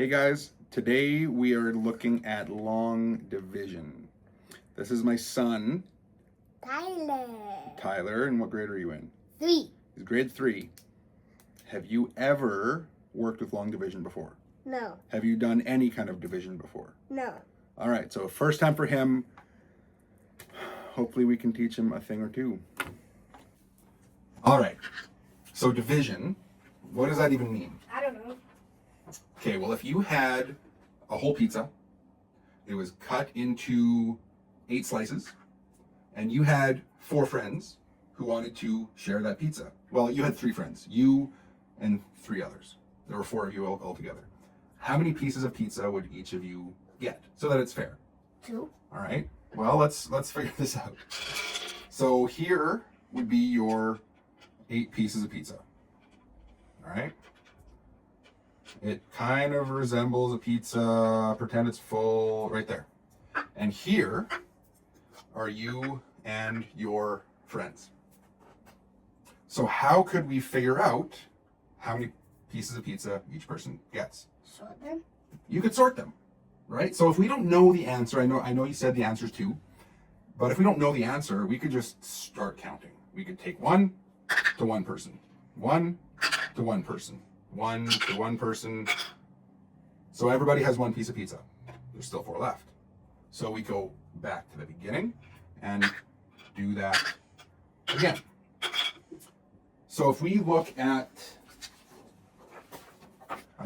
Hey guys, today we are looking at long division. This is my son, Tyler. Tyler, and what grade are you in? 3. He's grade 3. Have you ever worked with long division before? No. Have you done any kind of division before? No. All right, so first time for him. Hopefully we can teach him a thing or two. All right, so division, what does that even mean? I don't know. Okay, well, if you had a whole pizza, it was cut into 8 slices, and you had 4 friends who wanted to share that pizza. Well, you had 3 friends, you and 3 others. There were 4 of you all together. How many pieces of pizza would each of you get so that it's fair? 2. All right. Well, let's figure this out. So here would be your 8 pieces of pizza. All right. It kind of resembles a pizza. Pretend it's full right there. And here are you and your friends. So how could we figure out how many pieces of pizza each person gets? Sort them. You could sort them, right? So if we don't know the answer, I know you said the answer is 2, but if we don't know the answer, we could just start counting. We could take 1 to 1 person, 1 to 1 person, 1 to 1 person. So everybody has 1 piece of pizza. There's still 4 left. So we go back to the beginning and do that again. So if we look at,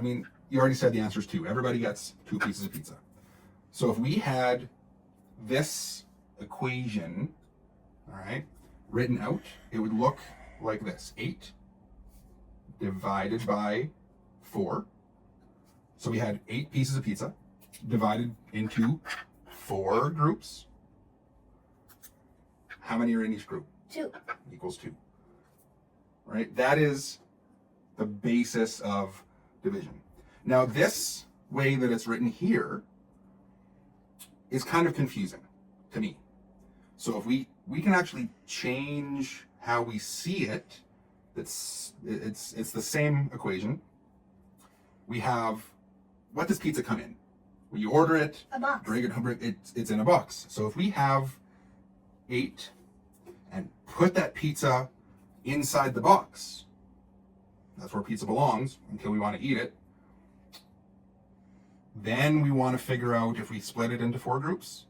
you already said the answer is 2. Everybody gets 2 pieces of pizza. So if we had this equation, all right, written out, it would look like this. 8 divided by 4. So we had 8 pieces of pizza divided into 4 groups. How many are in each group? 2. Equals 2. Right? That is the basis of division. Now, this way that it's written here is kind of confusing to me. So if we can actually change how we see it, it's the same equation. We have, what does pizza come in? When you order it, A box. it's in a box. So if we have 8 and put that pizza inside the box, that's where pizza belongs until we want to eat it. Then we want to figure out if we split it into 4 groups,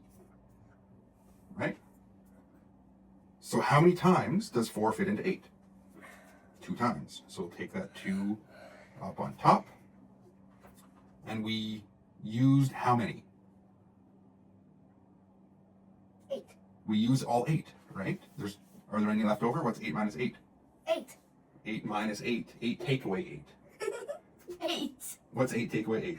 right? So how many times does 4 fit into 8? 2 times. So we'll take that 2 up on top. And we used how many? 8. We use all 8, right? Are there any left over? What's 8 minus 8? 8. 8 minus 8. 8 take away 8. 8. What's 8 take away 8?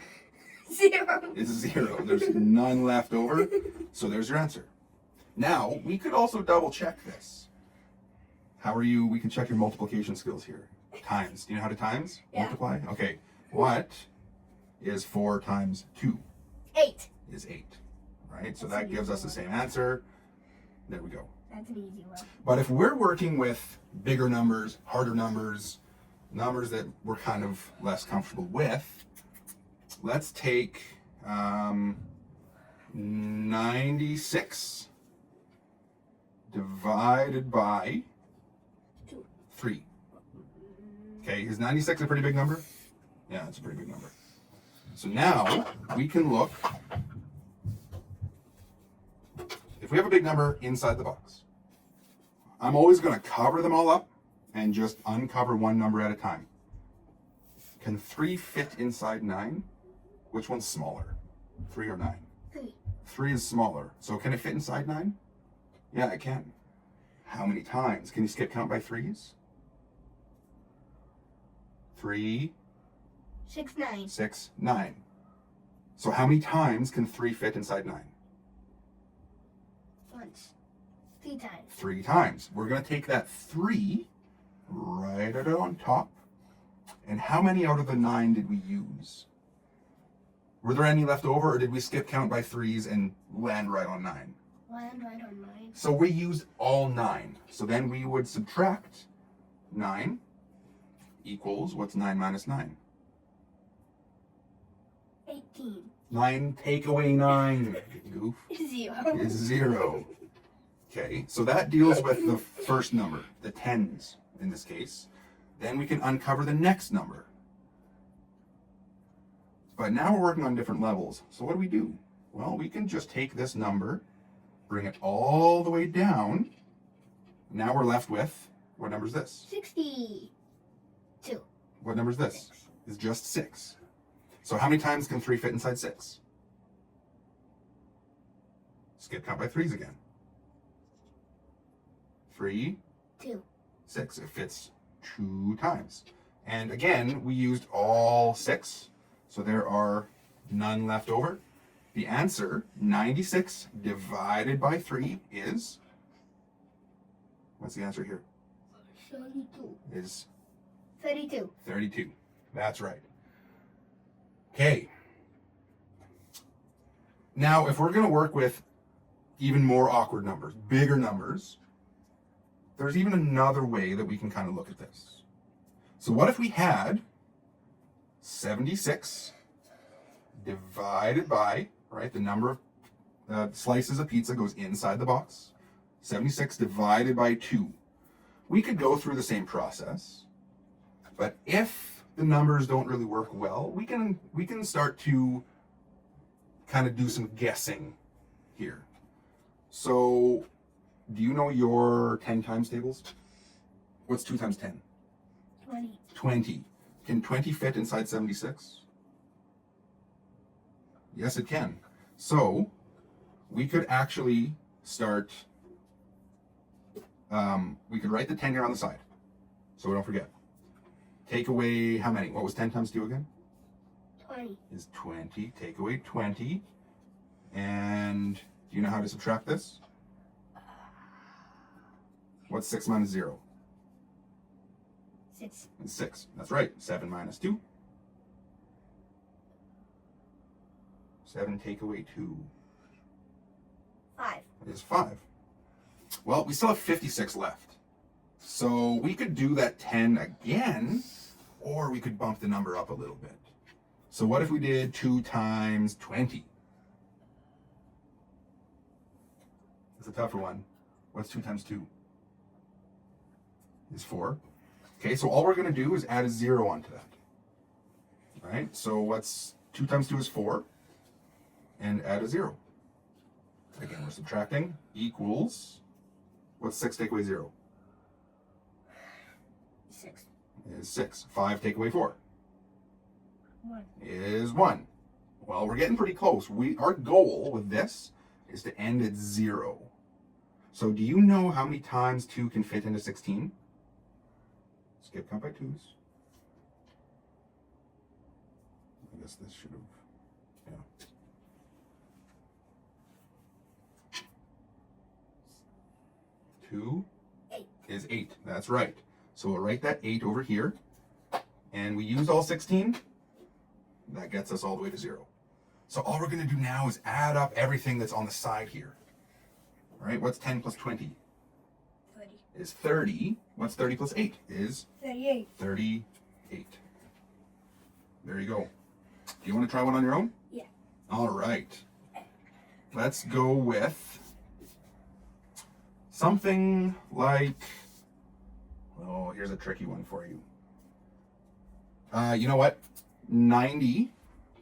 0. It's 0. There's none left over. So there's your answer. Now, we could also double check this. How are you? We can check your multiplication skills here. Times. Do you know how to times? Yeah. Multiply? Okay. What is 4 times 2? 8. Is 8. Right? So That's that an gives easy us the one. same answer. There we go. That's an easy one. But if we're working with bigger numbers, harder numbers, numbers that we're kind of less comfortable with, let's take 96 divided by 2. 3. Okay, is 96 a pretty big number? Yeah, it's a pretty big number. So now we can look. If we have a big number inside the box, I'm always going to cover them all up and just uncover one number at a time. Can 3 fit inside 9? Which one's smaller? 3 or 9? 3. 3 is smaller. So can it fit inside 9? Yeah, it can. How many times? Can you skip count by 3s? 3, 6, 9. 6, 9. So how many times can 3 fit inside 9? Once. 3 times. 3 times. We're going to take that 3, write it on top. And how many out of the 9 did we use? Were there any left over, or did we skip count by 3s and land right on 9? Land right on 9. So we used all 9. So then we would subtract 9 equals, what's 9 minus 9? 16. 9 take away 9, goof, 0. is 0. Okay, so that deals with the first number, the tens in this case. Then we can uncover the next number. But now we're working on different levels. So what do we do? Well, we can just take this number, bring it all the way down. Now we're left with, what number is this? 62. What number is this? 6. It's just 6. So how many times can 3 fit inside 6? Skip count by 3s again. 3, 2. 6. It fits 2 times. And again, we used all 6. So there are none left over. The answer, 96 divided by 3 is, what's the answer here? 32. Is 32. 32. That's right. Okay. Now, if we're going to work with even more awkward numbers, bigger numbers, there's even another way that we can kind of look at this. So what if we had 76 divided by, right, the number of slices of pizza goes inside the box. 76 divided by 2. We could go through the same process, but if the numbers don't really work well, we can start to kind of do some guessing here. So, do you know your 10 times tables? What's 2 times 10? 20. 20. Can 20 fit inside 76? Yes, it can. So, we could actually start, we could write the 10 here on the side, so we don't forget. Take away how many? What was 10 times 2 again? 20. Is 20. Take away 20. And do you know how to subtract this? What's 6 minus 0? 6. It's 6. That's right. 7 minus 2. 7 take away 2 5. is 5. Well, we still have 56 left. So we could do that 10 again, or we could bump the number up a little bit. So what if we did 2 times 20? It's a tougher one. What's 2 times 2? Is 4. Okay, so all we're going to do is add a 0 onto that. All right, so what's 2 times 2 is 4. And add a 0. Again, we're subtracting. Equals, what's 6 take away 0? 6. Is 6. 5 take away 4 1. is 1. Well, we're getting pretty close. Our goal with this is to end at 0. So do you know how many times 2 can fit into 16? Skip count by 2s. I guess this should have, yeah. 2 8. is 8. That's right. So we'll write that 8 over here. And we used all 16. That gets us all the way to 0. So all we're going to do now is add up everything that's on the side here. All right, what's 10 plus 20? 30. Is 30. What's 30 plus 8? Is 38. 38. There you go. Do you want to try one on your own? Yeah. All right. Let's go with something like, oh, here's a tricky one for you. You know what? 90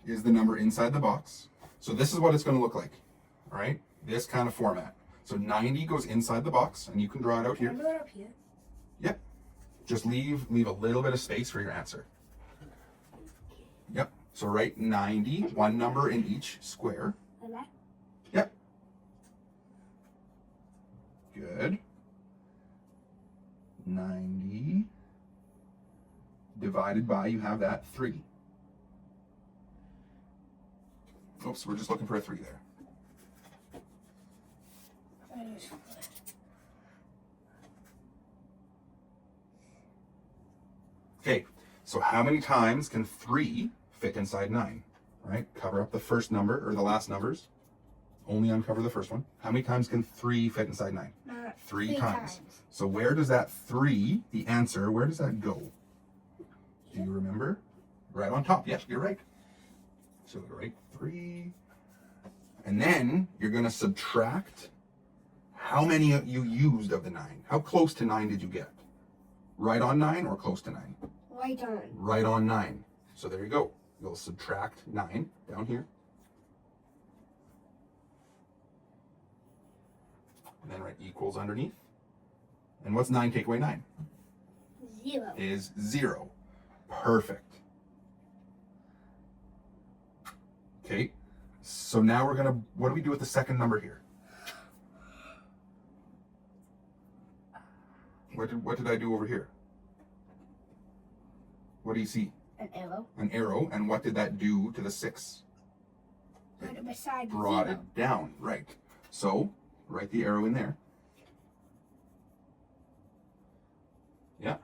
is the number inside the box. So this is what it's going to look like. All right? This kind of format. So 90 goes inside the box, and you can draw it out here. Can I put it up here? Yep. Just leave a little bit of space for your answer. Yep. So write 90, one number in each square. Like that? Yep. Good. 90 divided by, you have that 3. Oops, we're just looking for a 3 there. Okay, so how many times can 3 fit inside 9? Right? Cover up the first number, or the last numbers. Only uncover the first one. How many times can 3 fit inside 9? 3 times. So where does that 3, the answer, where does that go? Do you remember? Right on top. Yes, you're right. So write 3. And then you're going to subtract how many you used of the 9. How close to 9 did you get? Right on 9 or close to 9? Right on. Right on 9. So there you go. You'll subtract 9 down here. And then write equals underneath. And what's 9 take away 9? 0. Is 0. Perfect. Okay. So now we're going to, what do we do with the second number here? What did I do over here? What do you see? An arrow. An arrow. And what did that do to the 6? Put it beside Brought 0. it down. Right. So write the arrow in there. Yeah.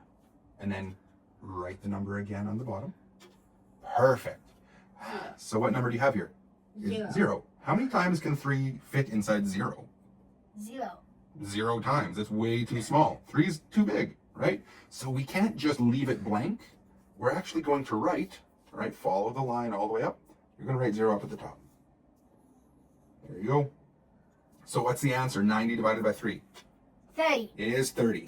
And then write the number again on the bottom. Perfect. So what number do you have here? 0. 0. How many times can 3 fit inside 0? 0. 0 times. It's way too small. 3 is too big, right? So we can't just leave it blank. We're actually going to write, right? Follow the line all the way up. You're going to write 0 up at the top. There you go. So what's the answer? 90 divided by 3 30. is 30.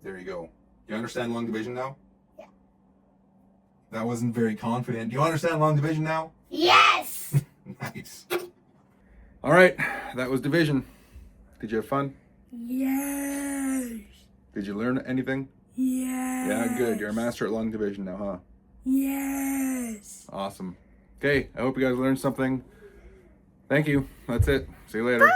There you go. Do you understand long division now? Yeah. That wasn't very confident. Do you understand long division now? Yes! Nice. All right, that was division. Did you have fun? Yes. Did you learn anything? Yes. Yeah, good. You're a master at long division now, huh? Yes. Awesome. Okay, I hope you guys learned something. Thank you. That's it. See you later. Bye.